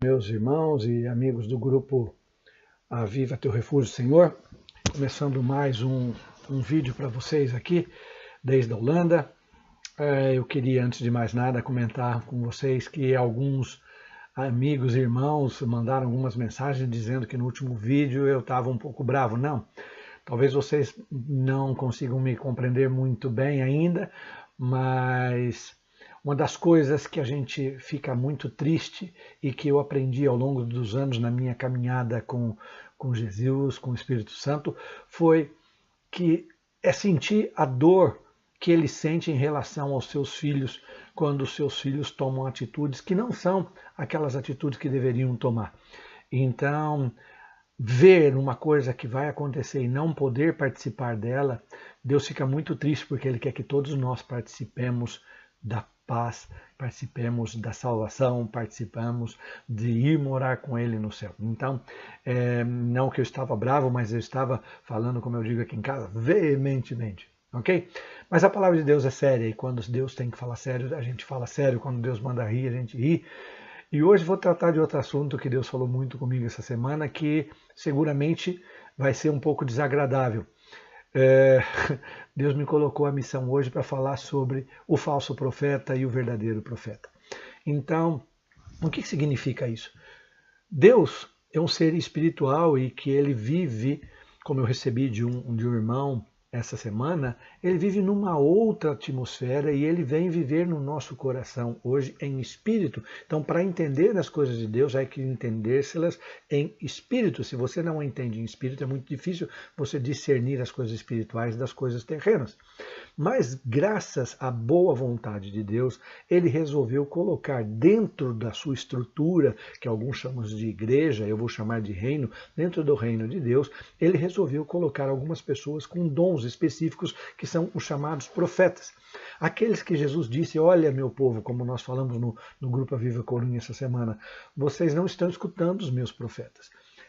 Meus irmãos e amigos do grupo Aviva Teu Refúgio, Senhor, começando mais um vídeo para vocês aqui, desde a Holanda. Eu queria, antes de mais nada, comentar com vocês que alguns amigos e irmãos mandaram algumas mensagens dizendo que no último vídeo eu estava um pouco bravo. Não, talvez vocês não consigam me compreender muito bem ainda, mas uma das coisas que a gente fica muito triste e que eu aprendi ao longo dos anos na minha caminhada com Jesus, com o Espírito Santo, foi que é sentir a dor que ele sente em relação aos seus filhos quando os seus filhos tomam atitudes que não são aquelas atitudes que deveriam tomar. Então, ver uma coisa que vai acontecer e não poder participar dela, Deus fica muito triste porque Ele quer que todos nós participemos da paz, participemos da salvação, participamos de ir morar com Ele no céu. Então, não que eu estava bravo, mas eu estava falando, como eu digo aqui em casa, veementemente. Ok? Mas a palavra de Deus é séria e quando Deus tem que falar sério, a gente fala sério. Quando Deus manda rir, a gente ri. E hoje vou tratar de outro assunto que Deus falou muito comigo essa semana, que seguramente vai ser um pouco desagradável. Deus me colocou a missão hoje para falar sobre o falso profeta e o verdadeiro profeta. Então, o que significa isso? Deus é um ser espiritual e que ele vive, como eu recebi de um irmão essa semana, ele vive numa outra atmosfera e ele vem viver no nosso coração hoje em espírito. Então, para entender as coisas de Deus, há que entendê-las em espírito. Se você não entende em espírito, é muito difícil você discernir as coisas espirituais das coisas terrenas. Mas, graças à boa vontade de Deus, ele resolveu colocar dentro da sua estrutura, que alguns chamam de igreja, eu vou chamar de reino, dentro do reino de Deus, ele resolveu colocar algumas pessoas com dons específicos, que são os chamados profetas. Aqueles que Jesus disse, olha meu povo, como nós falamos no Grupo Aviva Corunha essa semana, vocês não estão escutando os meus profetas.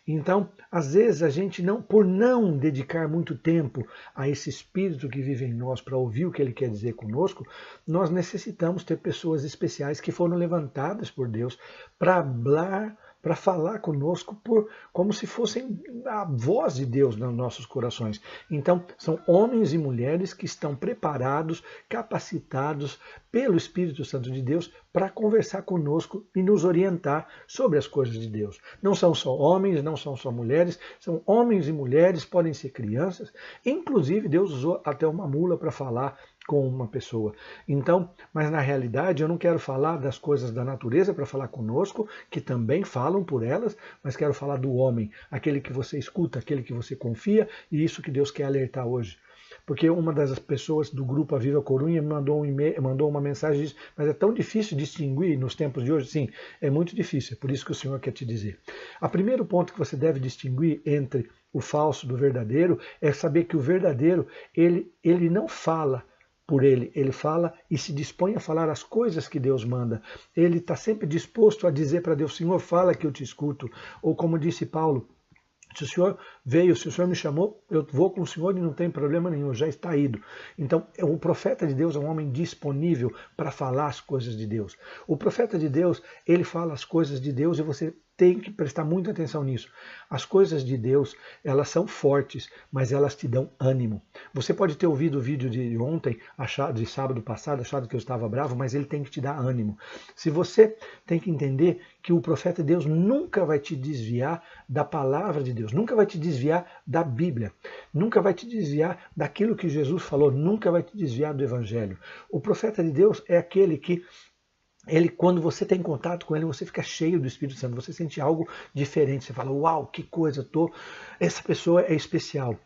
Então, às vezes a gente por não dedicar muito tempo a esse espírito que vive em nós para ouvir o que ele quer dizer conosco, nós necessitamos ter pessoas especiais que foram levantadas por Deus para falar conosco como se fossem a voz de Deus nos nossos corações. Então, são homens e mulheres que estão preparados, capacitados pelo Espírito Santo de Deus para conversar conosco e nos orientar sobre as coisas de Deus. Não são só homens, não são só mulheres, são homens e mulheres, podem ser crianças. Inclusive, Deus usou até uma mula para falar com uma pessoa. Então, mas na realidade eu não quero falar das coisas da natureza para falar conosco, que também falam por elas, mas quero falar do homem, aquele que você escuta, aquele que você confia, e isso que Deus quer alertar hoje. Porque uma das pessoas do grupo Aviva Corunha me mandou uma mensagem e disse, mas é tão difícil distinguir nos tempos de hoje? Sim, é muito difícil, é por isso que o Senhor quer te dizer. O primeiro ponto que você deve distinguir entre o falso do verdadeiro é saber que o verdadeiro, ele não fala por ele fala e se dispõe a falar as coisas que Deus manda. Ele está sempre disposto a dizer para Deus, Senhor, fala que eu te escuto. Ou como disse Paulo, se o Senhor veio, se o Senhor me chamou, eu vou com o Senhor e não tem problema nenhum, já está ido. Então, o profeta de Deus é um homem disponível para falar as coisas de Deus. O profeta de Deus, ele fala as coisas de Deus e você tem que prestar muita atenção nisso. As coisas de Deus, elas são fortes, mas elas te dão ânimo. Você pode ter ouvido o vídeo de ontem, de sábado passado, achado que eu estava bravo, mas ele tem que te dar ânimo. Se você tem que entender que o profeta de Deus nunca vai te desviar da palavra de Deus, nunca vai te desviar da Bíblia, nunca vai te desviar daquilo que Jesus falou, nunca vai te desviar do Evangelho. O profeta de Deus é aquele que quando você tem contato com ele, você fica cheio do Espírito Santo, você sente algo diferente, você fala, uau, que coisa, essa pessoa é especial.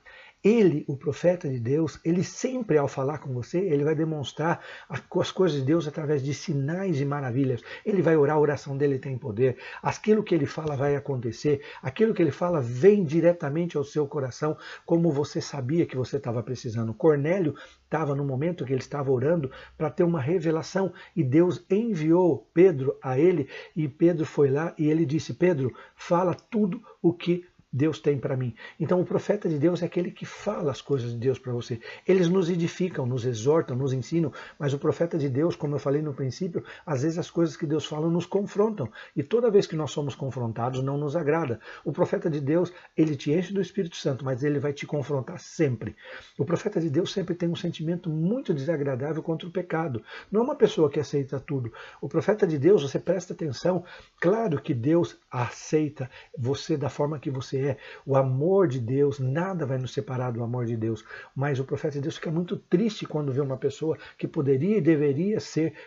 Ele, o profeta de Deus, ele sempre ao falar com você, ele vai demonstrar as coisas de Deus através de sinais e maravilhas. Ele vai orar, a oração dele tem poder. Aquilo que ele fala vai acontecer. Aquilo que ele fala vem diretamente ao seu coração, como você sabia que você estava precisando. Cornélio estava no momento que ele estava orando para ter uma revelação e Deus enviou Pedro a ele e Pedro foi lá e ele disse, Pedro, fala tudo o que Deus tem para mim. Então o profeta de Deus é aquele que fala as coisas de Deus para você. Eles nos edificam, nos exortam, nos ensinam, mas o profeta de Deus, como eu falei no princípio, às vezes as coisas que Deus fala nos confrontam. E toda vez que nós somos confrontados, não nos agrada. O profeta de Deus, ele te enche do Espírito Santo, mas ele vai te confrontar sempre. O profeta de Deus sempre tem um sentimento muito desagradável contra o pecado. Não é uma pessoa que aceita tudo. O profeta de Deus, você presta atenção, claro que Deus aceita você da forma que você é. O amor de Deus, nada vai nos separar do amor de Deus. Mas o profeta de Deus fica muito triste quando vê uma pessoa que poderia e deveria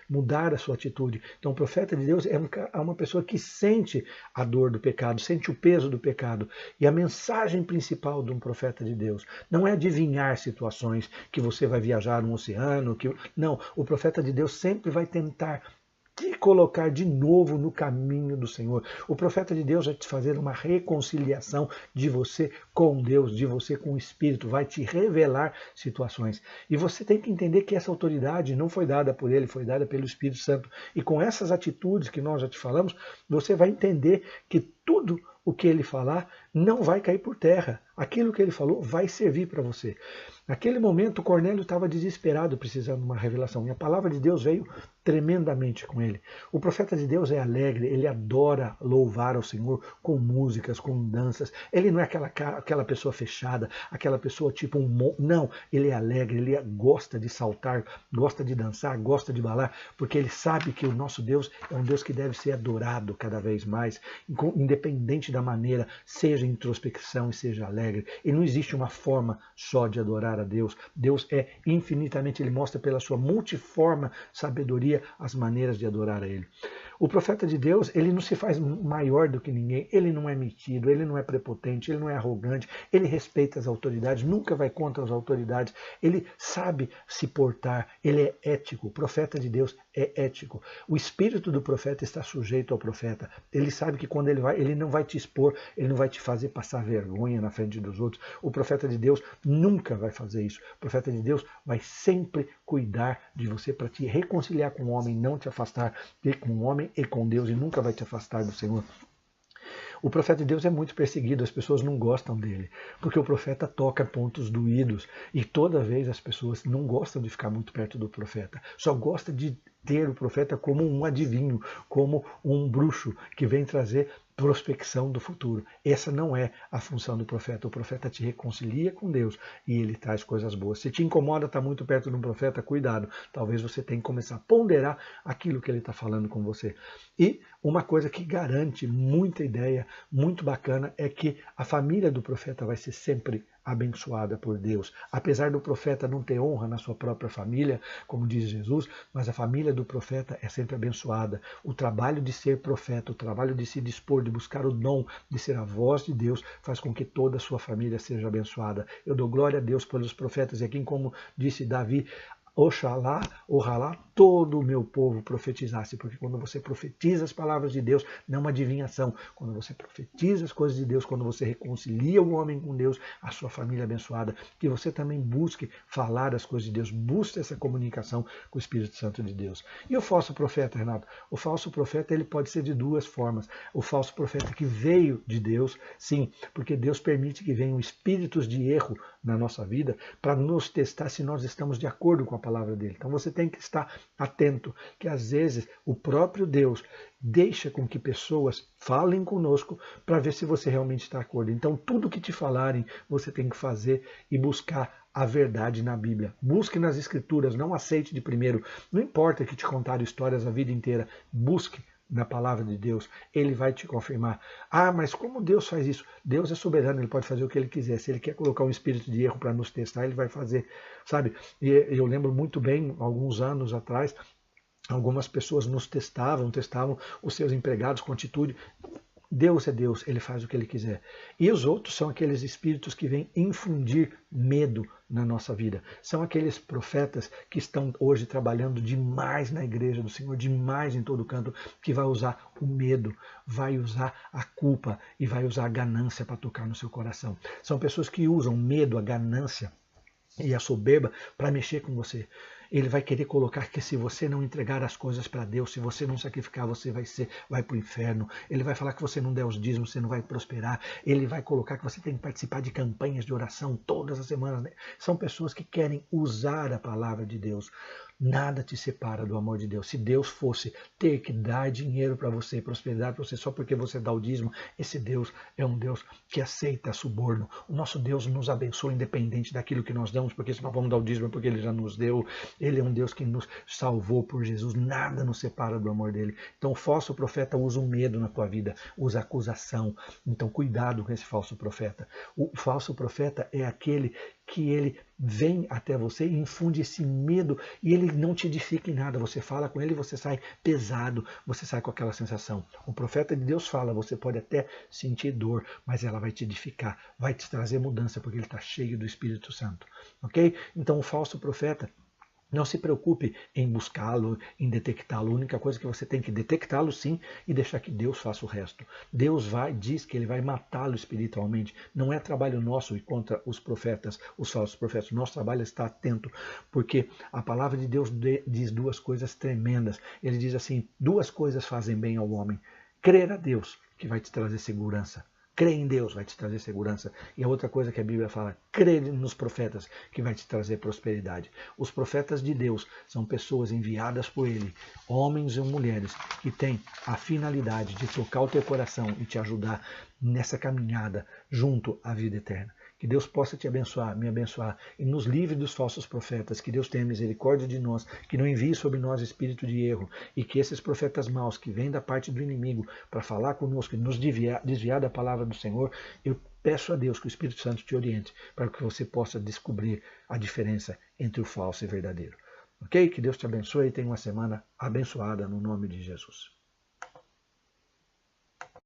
mudar a sua atitude. Então o profeta de Deus é uma pessoa que sente a dor do pecado, sente o peso do pecado. E a mensagem principal de um profeta de Deus não é adivinhar situações que você vai viajar no oceano. Não, o profeta de Deus sempre vai tentar te colocar de novo no caminho do Senhor. O profeta de Deus vai te fazer uma reconciliação de você com Deus, de você com o Espírito, vai te revelar situações. E você tem que entender que essa autoridade não foi dada por ele, foi dada pelo Espírito Santo. E com essas atitudes que nós já te falamos, você vai entender que tudo o que ele falar não vai cair por terra. Aquilo que ele falou vai servir para você. Naquele momento, Cornélio estava desesperado, precisando de uma revelação. E a palavra de Deus veio tremendamente com ele. O profeta de Deus é alegre, ele adora louvar ao Senhor com músicas, com danças. Ele não é aquela pessoa fechada, aquela pessoa tipo Não, ele é alegre, ele gosta de saltar, gosta de dançar, gosta de balar, porque ele sabe que o nosso Deus é um Deus que deve ser adorado cada vez mais, independente da maneira, seja introspecção e seja alegre. E não existe uma forma só de adorar a Deus. Deus é infinitamente, ele mostra pela sua multiforme sabedoria as maneiras de adorar a ele. O profeta de Deus, ele não se faz maior do que ninguém, ele não é metido, ele não é prepotente, ele não é arrogante, ele respeita as autoridades, nunca vai contra as autoridades, ele sabe se portar, ele é ético. O profeta de Deus é ético. O espírito do profeta está sujeito ao profeta. Ele sabe que quando ele vai, ele não vai te expor, ele não vai te fazer passar vergonha na frente dos outros. O profeta de Deus nunca vai fazer isso. O profeta de Deus vai sempre cuidar de você para te reconciliar com o homem, não te afastar com o homem e com Deus, e nunca vai te afastar do Senhor. O profeta de Deus é muito perseguido, as pessoas não gostam dele, porque o profeta toca pontos doídos, e toda vez as pessoas não gostam de ficar muito perto do profeta, só gostam de ter o profeta como um adivinho, como um bruxo que vem trazer prospecção do futuro. Essa não é a função do profeta. O profeta te reconcilia com Deus e ele traz coisas boas. Se te incomoda estar muito perto de um profeta, cuidado. Talvez você tenha que começar a ponderar aquilo que ele está falando com você. E uma coisa que garante muita ideia, muito bacana, é que a família do profeta vai ser sempre abençoada por Deus. Apesar do profeta não ter honra na sua própria família, como diz Jesus, mas a família do profeta é sempre abençoada. O trabalho de ser profeta, o trabalho de se dispor, de buscar o dom, de ser a voz de Deus, faz com que toda a sua família seja abençoada. Eu dou glória a Deus pelos profetas, e aqui, como disse Davi, Oxalá, todo o meu povo profetizasse, porque quando você profetiza as palavras de Deus, não é uma adivinhação. Quando você profetiza as coisas de Deus, quando você reconcilia o homem com Deus, a sua família é abençoada, que você também busque falar as coisas de Deus, busque essa comunicação com o Espírito Santo de Deus. E o falso profeta, Renato? O falso profeta, ele pode ser de duas formas. O falso profeta que veio de Deus, sim, porque Deus permite que venham espíritos de erro na nossa vida para nos testar se nós estamos de acordo com a palavra dele. Então você tem que estar atento, que às vezes o próprio Deus deixa com que pessoas falem conosco para ver se você realmente está de acordo. Então tudo que te falarem, você tem que fazer e buscar a verdade na Bíblia. Busque nas Escrituras, não aceite de primeiro. Não importa que te contaram histórias a vida inteira, busque na palavra de Deus, ele vai te confirmar. Ah, mas como Deus faz isso? Deus é soberano, ele pode fazer o que ele quiser. Se ele quer colocar um espírito de erro para nos testar, ele vai fazer, sabe? E eu lembro muito bem, alguns anos atrás, algumas pessoas nos testavam os seus empregados com atitude. Deus é Deus, ele faz o que ele quiser. E os outros são aqueles espíritos que vêm infundir medo na nossa vida. São aqueles profetas que estão hoje trabalhando demais na igreja do Senhor, demais em todo canto, que vai usar o medo, vai usar a culpa e vai usar a ganância para tocar no seu coração. São pessoas que usam medo, a ganância e a soberba para mexer com você. Ele vai querer colocar que se você não entregar as coisas para Deus, se você não sacrificar, você vai para o inferno. Ele vai falar que você não der os dízimos, você não vai prosperar. Ele vai colocar que você tem que participar de campanhas de oração todas as semanas. Né? São pessoas que querem usar a palavra de Deus. Nada te separa do amor de Deus. Se Deus fosse ter que dar dinheiro para você, prosperidade para você, só porque você dá o dízimo, esse Deus é um Deus que aceita suborno. O nosso Deus nos abençoa independente daquilo que nós damos, porque se nós vamos dar o dízimo é porque Ele já nos deu. Ele é um Deus que nos salvou por Jesus. Nada nos separa do amor dele. Então o falso profeta usa o medo na tua vida, usa a acusação. Então cuidado com esse falso profeta. O falso profeta é aquele que ele vem até você e infunde esse medo e ele não te edifica em nada. Você fala com ele e você sai pesado, você sai com aquela sensação. O profeta de Deus fala, você pode até sentir dor, mas ela vai te edificar, vai te trazer mudança, porque ele está cheio do Espírito Santo. Ok? Então o falso profeta, não se preocupe em buscá-lo, em detectá-lo. A única coisa que você tem que detectá-lo sim e deixar que Deus faça o resto. Deus diz que ele vai matá-lo espiritualmente. Não é trabalho nosso ir contra os profetas, os falsos profetas. Nosso trabalho é estar atento, porque a palavra de Deus diz duas coisas tremendas. Ele diz assim, duas coisas fazem bem ao homem. Crer a Deus, que vai te trazer segurança. Crer em Deus vai te trazer segurança. E a outra coisa que a Bíblia fala, crer nos profetas, que vai te trazer prosperidade. Os profetas de Deus são pessoas enviadas por Ele, homens e mulheres, que têm a finalidade de tocar o teu coração e te ajudar nessa caminhada junto à vida eterna. Que Deus possa te abençoar, me abençoar e nos livre dos falsos profetas. Que Deus tenha misericórdia de nós, que não envie sobre nós espírito de erro e que esses profetas maus que vêm da parte do inimigo para falar conosco e nos desviar da palavra do Senhor, eu peço a Deus que o Espírito Santo te oriente para que você possa descobrir a diferença entre o falso e o verdadeiro. Ok? Que Deus te abençoe e tenha uma semana abençoada no nome de Jesus.